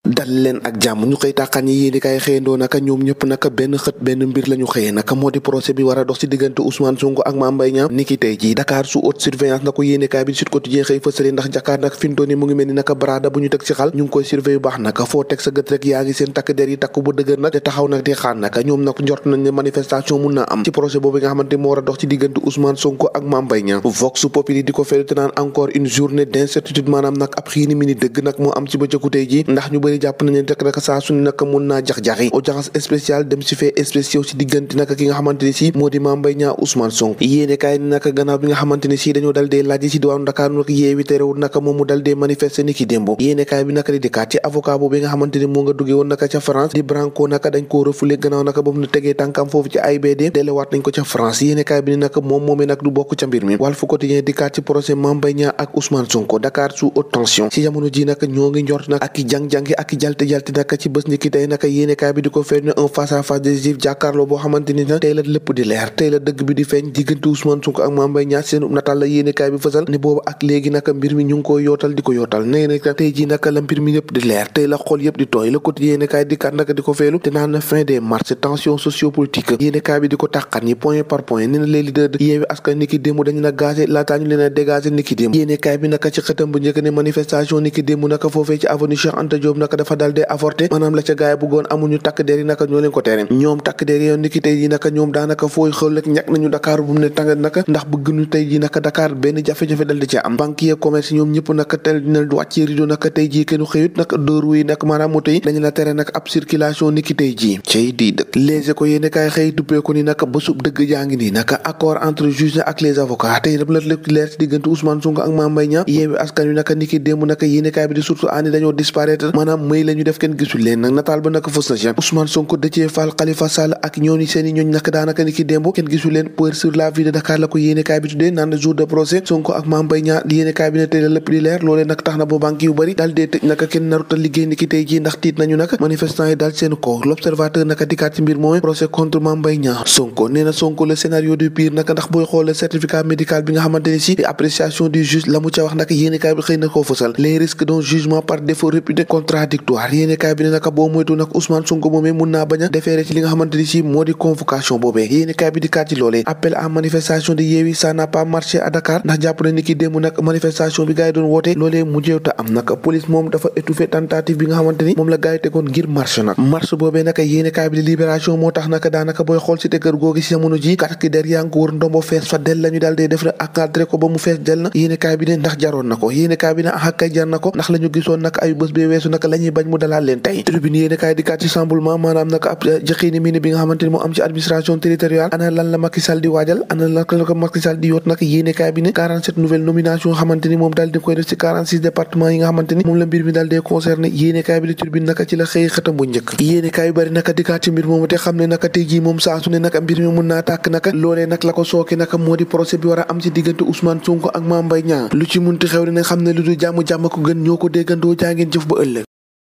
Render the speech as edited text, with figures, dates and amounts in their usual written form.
dal leen ak jàmm ñu koy tàqan yi yéeni kaay xëyandoo naka ñoom ñëpp naka benn xët benn mbir la ñu xëyee naka moo di procès bi war a dox ci diggante Ousmane Sonko ak Mame Mbaye Niang niki tey jii Dakar sous haute surveillance na ko yéeni kaay bi Sud Quotidien xëy fësale ndax Dakar nag fi mu toll nii mu ngi mel ni naka barada bu ñu teg ci xal ñu ngi koy surveiller bu baax naka foo teg sa gët rek yaa ngi seen takk der yi takk bu dëgër nag te taxaw nag di xaar naka ñoom nag njort nañ ne manifestation mun naa am ci procès boobu nga xamante moo war a dox ci diggante Ousmane Sonko ak Mame Mbaye Niang Vox Populi di ko feelu te naan encore une journée d'incertitude maanaam nag ab xiini mini dëgg nag moo am ci bëccëgu tey jii ndax ñu bëri jàpp nañu rek naka saa suñu naka mun naa jax-jaxi audience spéciale dem si fait spéciaux si diggante naka ki nga xamante ni si moo di Mame Mbaye Niang Ousmane Sonko yéene kaay ni naka gannaaw bi nga xamante ni si dañoo dal dee laaj si diwaanu Dakar nag yeewi terewul naka moom mu dal dee manifester ni ki démb yéene kaay bi naka di dikkaat ci avocat boobu nga xamante ni moo nga duggee woon naka ca France di Branco naka dañ koo refoulé gannaaw naka ba mu na tegee tànkam foofu ci AIBD delewaat nañ ko ca France yéene kaay bi ni naka moom moomee nag du bokk ca mbir mi Walf Quotidien dikkaat ci procès Mame Mbaye Niang ak Ousmane Sonko Dakar sous haute tension si jamono ji naka ñoo ngi njort nag ak i jang-jangi ak i jalte-jalte naka ci bés ni ki tey naka yéene kaay bi di ko feeñ un face à face décisif jàkkaarloo boo xamante ni nag tey la lépp di leer tey la dëgg bi di feeñ diggante Ousmane Sonko ak Mame Mbaye Niang seen nataal la yéene kaay bi fësal ne boobu ak léegi naka mbir mi ñu ngi koy yootal di ko yootal nee na tey ji naka la mbir mi yëpp di leer tey la xol yëpp di tooy le quotidien yéene kaay di kat naka di ko feelu te naan na fin des marches tension sociopolitique yéene kaay bi di ko tàqat ñi point par point nee na les leaders de Yewwi Askan ni ki démb dañu na gazé laataa ñu leen a dégagé ni ki démb yéene kaay bi naka ci xëtam bu njëkk ne manifestation ni ki démb naka foofee ci avenue Cheikh Anta Diop naka dafa dal dee avorté maanaam la ca gaay bëggoon amuñu takk der yi naka ñoo leen ko tere ñoom takk der yi yoon ni ki tey ji naka ñoom daanaka fooy xël rek ñàkk nañu Dakar bu mu ne tàngat naka ndax bëgg ñu tey ji naka Dakar benn jafe-jafe dal di ci am banquier commerce ñoom ñëpp naka tel dina wàccee rido naka tey ji kenn xëyut naka dóoru yi nag maanaam moto yi dañu la tere nag ab circulation ni ki tey ji cey di dëkk léegi ko yéene kaay xëy duppee ko ni naka bésub dëgg jaa ngi nii naka accord entre juge ak les avocats tey daf la lépp leer ci diggante Ousmane Sonko ak Mame Mbaye Niang Yewwi Askan Wi naka ni ki démb naka yéene kaay bi di surtout ani dañoo disparaître maanaam may la ñu def kenn gisul leen nag nataal ba naka fës na ci Ousmane Sonko Déthié Fall Khalifa Sall ak ñooñu seeni ñooñ naka daanaka ni ki démb kenn gisul leen peur sur la vie de Dakar la ko yéene kaay bi tuddee naan jour de procès Sonko ak Mame Mbaye Niang yéene kaay bi ne tey la lépp di leer loolee nag tax na ba banque yu bëri daal dee tëj naka kenn naruta liggéey ni ki tey ji ndax tiit nañu naka manifestant yi daal seen kaw l'observateur naka dikkaat ci mbir mooy procès contre Mame Mbaye Niang Sonko nee na Sonko le scénario du pire naka ndax booy xool certificat médical bi nga xamante ni si appréciation du juge la mu ca wax naka yéene kaay bi xëy na koo fësal les risques d'un jugement par défaut réputé contradictoire yéene kaay bi ne naka boo moytu nag Ousmane Sonko moomee mun naa bañ a déféré ci li nga xamante ni si moo di convocation boobee yéene kaay bi dikkaat ci loolee appel à manifestation de Yewwi ça n'a pas marché à Dakar ndax jàpp na ni ki démb nag manifestation bi gars yi doon woote loolee mujjeewta am nag police moom dafa étouffé tentative bi nga xamante ni moom la gars yi tegoon ngir marche nag marche boobee naka yéene kaay bi di libération moo tax naka daanaka booy xool ci te kër googi si jamono ji kataki der yaa ngi ko wër ndombo fees fa del la ñu daal dee def na encadré ko ba mu fees del na yéene kaay bi ne ndax jaroon na ko yéene kaay bi ne ah kay jar na ko ndax la ñu gisoon naka ay bés bee weesu naka la ñuy bañ mu dalaal leen tey tribune yéene kaay di kat ci chamboulement maanaam naka ab jëxiini mini bi nga xamante ni moo am ci administration territoriale ana lan la Macky Sall di waajal ana lan la ko Macky Sall di yoot naka yéene kaay bi ne 47 nouvelles nominations xamante ni moom daal di koy def ci 46 départements yi nga xamante ni moom la mbir mi daal dee concerné yéene kaay bi di tribune naka ci la xëy xëtam bu njëkk yéene kaay yu bari naka dikkaat ci mbir moomu te xam ne naka tey jii moom saa su ne naka mbir mi mun naa tàkk naka loolee nag la ko sooke naka moo di procès bi war a am ci diggante Ousmane Sonko ak Mame Mbaye Niang lu ci munti xew dina xam ne lu du jàmm ko gën ñoo ko déggandoo jaa ngeen jëf ba ëllëg